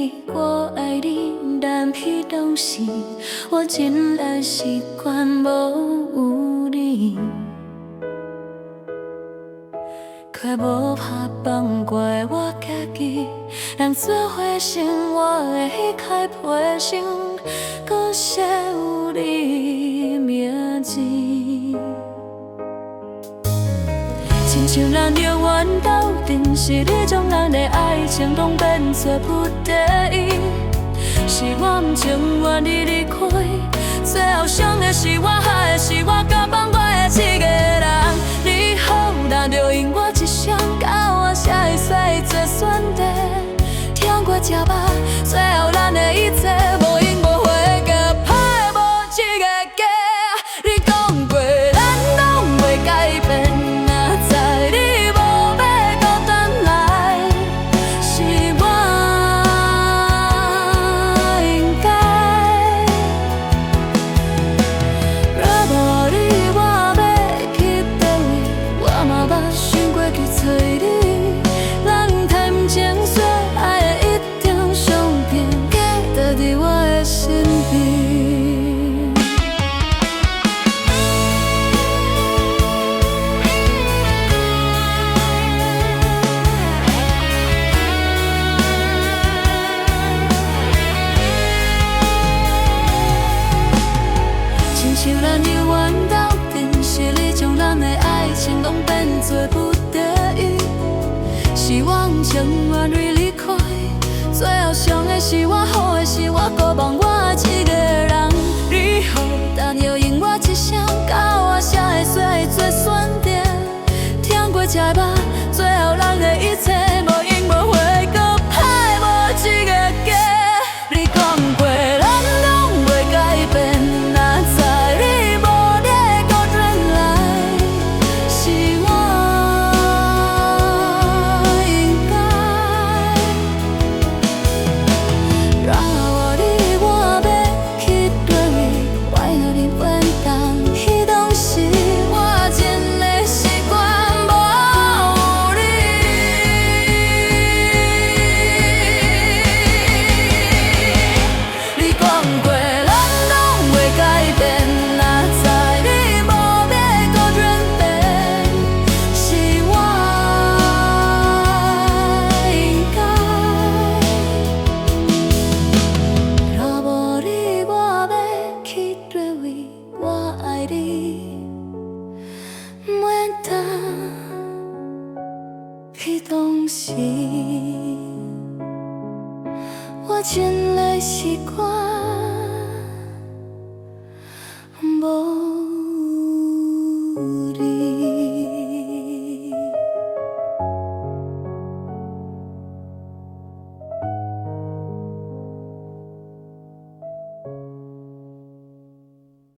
你，我爱你，但彼当时我真的习惯无有你，却无法放过我家己。人做伙生活的迄块皮上，搁写有你名字。亲像咱永远斗阵，是你将咱的爱情拢变做不得已。是我不情愿你离开，最后伤的是我，害的是我，甲放我的一个人。你好，那就用我一生甲我写的岁做选择，听过这吧，最后咱的一切无因无悔，甲歹无一个假。你讲过咱拢袂改变。像咱永远斗阵，是你将咱的爱情拢变做不得已。是我不情愿你离开，最后伤的是我，好的是我，搁放我一个人。你好，但又用我一生甲我写的岁做选择，听过这吧，最后咱的一切无因无悔，搁歹无一个假。你讲过咱拢袂改变。彼当时，我真的习惯。